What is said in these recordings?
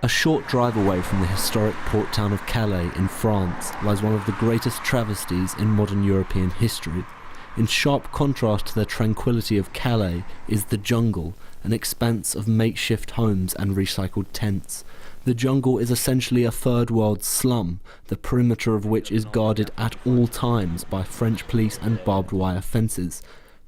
A short drive away from the historic port town of Calais in France lies one of the greatest travesties in modern European history. In sharp contrast to the tranquility of Calais is the jungle, an expanse of makeshift homes and recycled tents. The jungle is essentially a third world slum, the perimeter of which is guarded at all times by French police and barbed wire fences.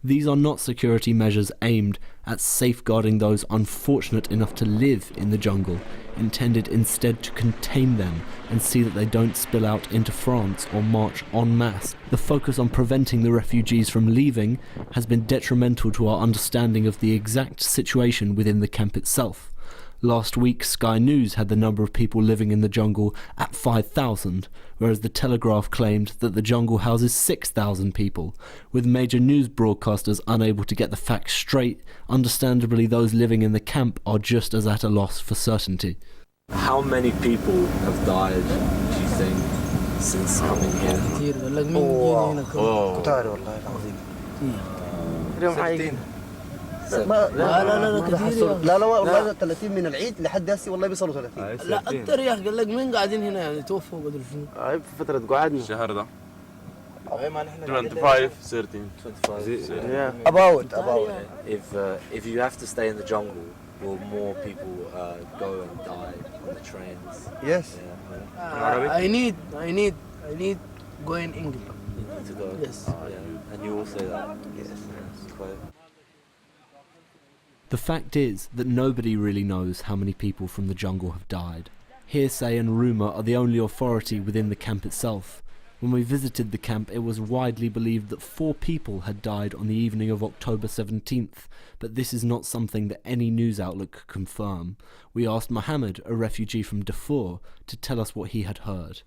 These are not security measures aimed at safeguarding those unfortunate enough to live in the jungle, intended instead to contain them and see that they don't spill out into France or march en masse. The focus on preventing the refugees from leaving has been detrimental to our understanding of the exact situation within the camp itself. Last week, Sky News had the number of people living in the jungle at 5,000, whereas the Telegraph claimed that the jungle houses 6,000 people. With major news broadcasters unable to get the facts straight, understandably those living in the camp are just as at a loss for certainty. How many people have died, do you think, since coming here? 17. لا والله 30 من العيد لحد هسه والله بيصلوا 30. لا اكثر يا اخي قال لك مين قاعدين هنا يعني توفوا بدل شنو؟ في فترة قعدنا الشهر ده 25 13 about If you have to stay in the jungle, will more people go and die on the trains? yes I need go in England. You need to go? Yes. And you will say that? Yes. The fact is that nobody really knows how many people from the jungle have died. Hearsay and rumour are the only authority within the camp itself. When we visited the camp, it was widely believed that 4 people had died on the evening of October 17th, but this is not something that any news outlet could confirm. We asked Mohammed, a refugee from Darfur, to tell us what he had heard.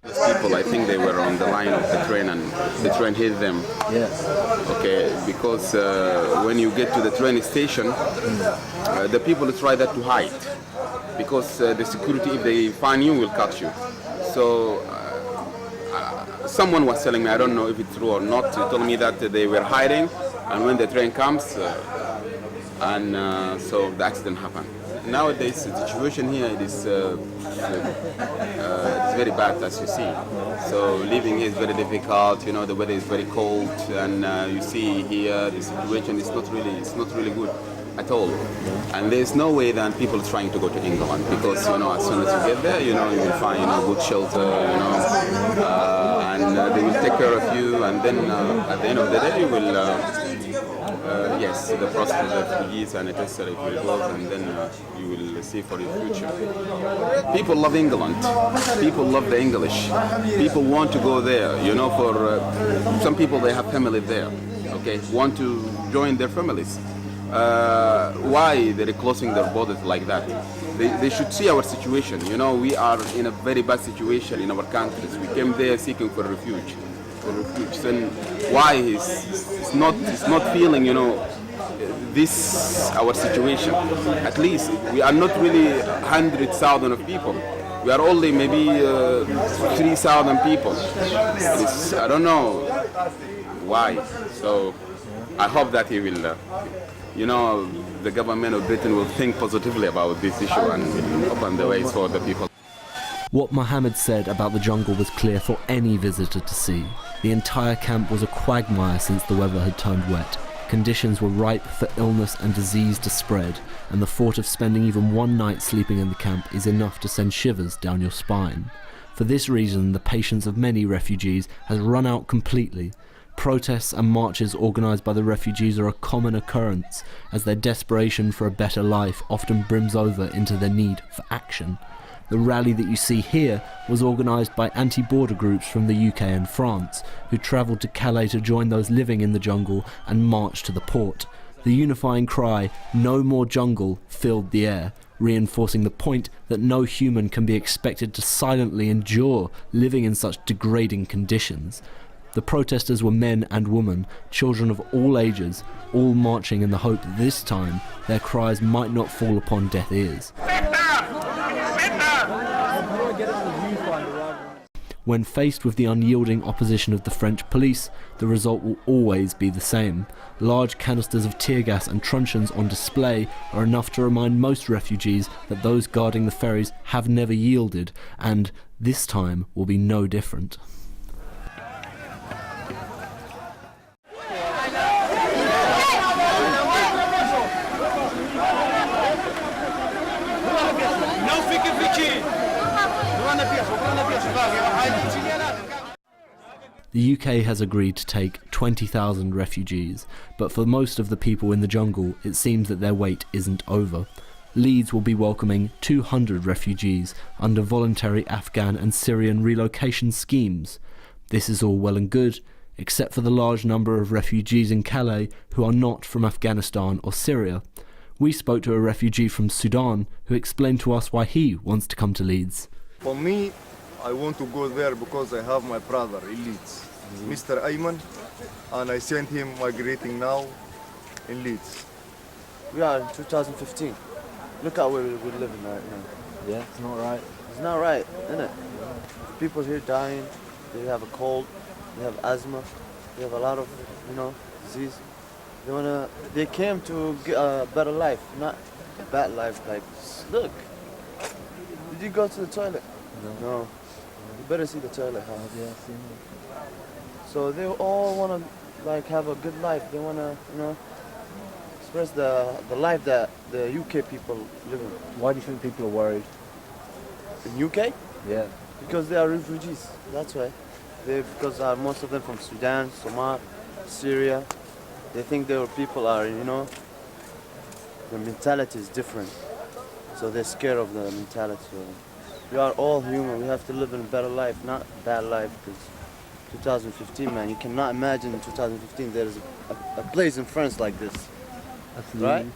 People, I think they were on the line of the train and the train hit them. Yes. Okay, because when you get to the train station, the people try that to hide, because the security, if they find you, will catch you. So someone was telling me, I don't know if it's true or not, he told me that they were hiding, and when the train comes, so the accident happened. Nowadays, the situation here is it's very bad, as you see. So living here is very difficult. You know, the weather is very cold, and you see here the situation is not really good at all. And there's no way that people are trying to go to England, because as soon as you get there, you will find good shelter, and they will take care of you, and then at the end of the day you will. Yes, the process of refugees and etc. will go, and then you will see for your future. People love England. People love the English. People want to go there. For some people, they have family there. Okay, want to join their families. Why they're closing their borders like that? They should see our situation. We are in a very bad situation in our countries. We came there seeking for refuge. And why is not feeling this our situation? At least we are not really 100,000 of people. We are only maybe 3,000 people. I don't know why. So I hope that he will the government of Britain will think positively about this issue and open the ways for the people. What Mohammed said about the jungle was clear for any visitor to see. The entire camp was a quagmire since the weather had turned wet. Conditions were ripe for illness and disease to spread, and the thought of spending even one night sleeping in the camp is enough to send shivers down your spine. For this reason, the patience of many refugees has run out completely. Protests and marches organised by the refugees are a common occurrence, as their desperation for a better life often brims over into their need for action. The rally that you see here was organised by anti-border groups from the UK and France, who travelled to Calais to join those living in the jungle and march to the port. The unifying cry, "No more jungle," filled the air, reinforcing the point that no human can be expected to silently endure living in such degrading conditions. The protesters were men and women, children of all ages, all marching in the hope that this time their cries might not fall upon deaf ears. When faced with the unyielding opposition of the French police, the result will always be the same. Large canisters of tear gas and truncheons on display are enough to remind most refugees that those guarding the ferries have never yielded, and this time will be no different. The UK has agreed to take 20,000 refugees, but for most of the people in the jungle, it seems that their wait isn't over. Leeds will be welcoming 200 refugees under voluntary Afghan and Syrian relocation schemes. This is all well and good, except for the large number of refugees in Calais who are not from Afghanistan or Syria. We spoke to a refugee from Sudan who explained to us why he wants to come to Leeds. For me, I want to go there because I have my brother in Leeds, Mr. Ayman, and I sent him migrating now in Leeds. We are in 2015. Look how we're living right now. Yeah, it's not right. It's not right, isn't it? People here dying, they have a cold, they have asthma, they have a lot of, disease. They came to get a better life, not a bad life. Like, look, did you go to the toilet? No. You better see the toilet, huh? Yeah, I've seen it. So they all want to have a good life. They want to, express the life that the UK people live in. Why do you think people are worried? In UK? Yeah. Because they are refugees. That's why. Because most of them from Sudan, Somalia, Syria. They think their people are, the mentality is different. So they're scared of the mentality. We are all human. We have to live in a better life, not bad life. Because 2015, man, you cannot imagine in 2015 there is a place in France like this. Absolutely. Right?